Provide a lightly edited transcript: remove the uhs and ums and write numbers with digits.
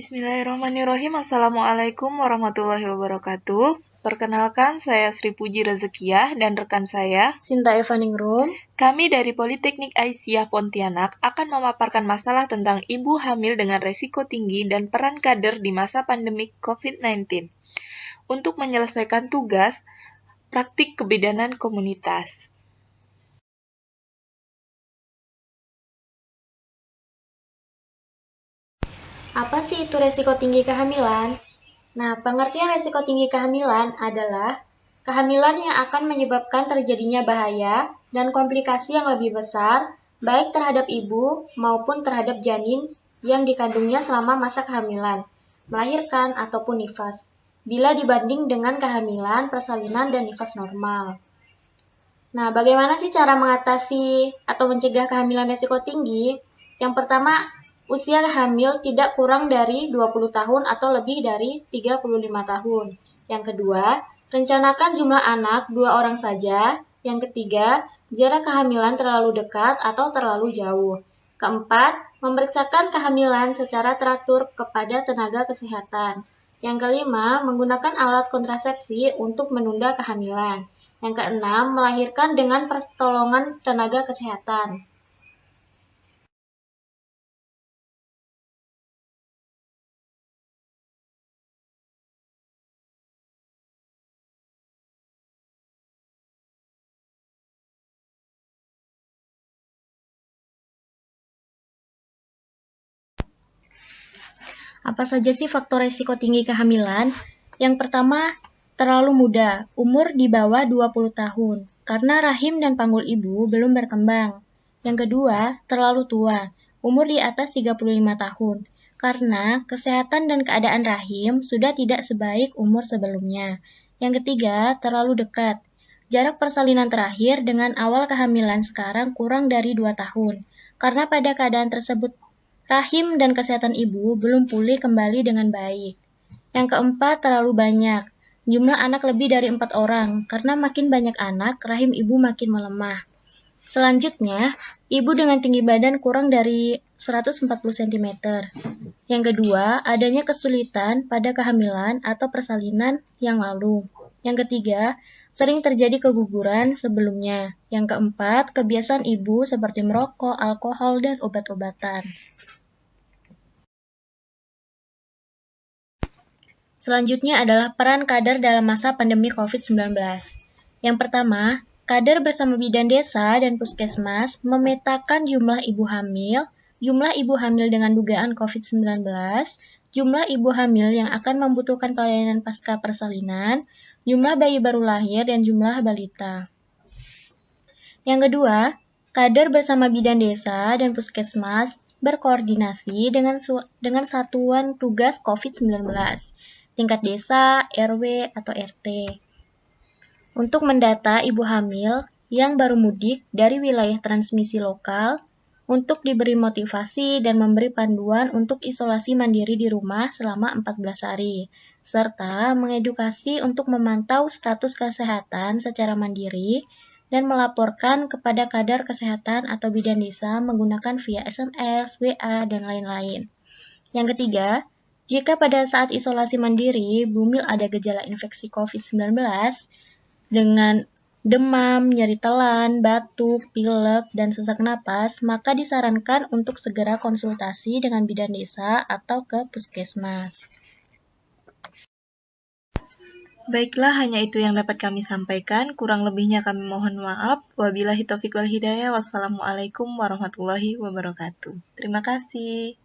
Bismillahirrahmanirrahim. Assalamualaikum warahmatullahi wabarakatuh. Perkenalkan, saya Sri Puji Rezekiah dan rekan saya, Sinta Evaningrum. Kami dari Politeknik Aisyah Pontianak akan memaparkan masalah tentang ibu hamil dengan resiko tinggi dan peran kader di masa pandemi COVID-19 untuk menyelesaikan tugas praktik kebidanan komunitas. Apa sih itu resiko tinggi kehamilan? Nah, pengertian resiko tinggi kehamilan adalah kehamilan yang akan menyebabkan terjadinya bahaya dan komplikasi yang lebih besar, baik terhadap ibu maupun terhadap janin yang dikandungnya selama masa kehamilan, melahirkan ataupun nifas, bila dibanding dengan kehamilan, persalinan, dan nifas normal. Nah, bagaimana sih cara mengatasi atau mencegah kehamilan resiko tinggi? Yang pertama, usia hamil tidak kurang dari 20 tahun atau lebih dari 35 tahun. Yang kedua, rencanakan jumlah anak 2 orang saja. Yang ketiga, jarak kehamilan terlalu dekat atau terlalu jauh. Keempat, memeriksakan kehamilan secara teratur kepada tenaga kesehatan. Yang kelima, menggunakan alat kontrasepsi untuk menunda kehamilan. Yang keenam, melahirkan dengan pertolongan tenaga kesehatan. Apa saja sih faktor resiko tinggi kehamilan? Yang pertama, terlalu muda, umur di bawah 20 tahun, karena rahim dan panggul ibu belum berkembang. Yang kedua, terlalu tua, umur di atas 35 tahun, karena kesehatan dan keadaan rahim sudah tidak sebaik umur sebelumnya. Yang ketiga, terlalu dekat. Jarak persalinan terakhir dengan awal kehamilan sekarang kurang dari 2 tahun, karena pada keadaan tersebut rahim dan kesehatan ibu belum pulih kembali dengan baik. Yang keempat, terlalu banyak. Jumlah anak lebih dari 4 orang, karena makin banyak anak, rahim ibu makin melemah. Selanjutnya, ibu dengan tinggi badan kurang dari 140 cm. Yang kedua, adanya kesulitan pada kehamilan atau persalinan yang lalu. Yang ketiga, sering terjadi keguguran sebelumnya. Yang keempat, kebiasaan ibu seperti merokok, alkohol, dan obat-obatan. Selanjutnya adalah peran kader dalam masa pandemi COVID-19. Yang pertama, kader bersama bidan desa dan puskesmas memetakan jumlah ibu hamil dengan dugaan COVID-19, jumlah ibu hamil yang akan membutuhkan pelayanan pasca persalinan, jumlah bayi baru lahir, dan jumlah balita. Yang kedua, kader bersama bidan desa dan puskesmas berkoordinasi dengan satuan tugas COVID-19, tingkat desa, RW, atau RT, untuk mendata ibu hamil yang baru mudik dari wilayah transmisi lokal untuk diberi motivasi dan memberi panduan untuk isolasi mandiri di rumah selama 14 hari, serta mengedukasi untuk memantau status kesehatan secara mandiri dan melaporkan kepada kadar kesehatan atau bidan desa menggunakan via SMS, WA, dan lain-lain. Yang ketiga, jika pada saat isolasi mandiri bumil ada gejala infeksi COVID-19 dengan demam, nyeri telan, batuk, pilek, dan sesak napas, maka disarankan untuk segera konsultasi dengan bidan desa atau ke puskesmas. Baiklah, hanya itu yang dapat kami sampaikan. Kurang lebihnya kami mohon maaf. Wabillahi taufiq wal hidayah. Wassalamualaikum warahmatullahi wabarakatuh. Terima kasih.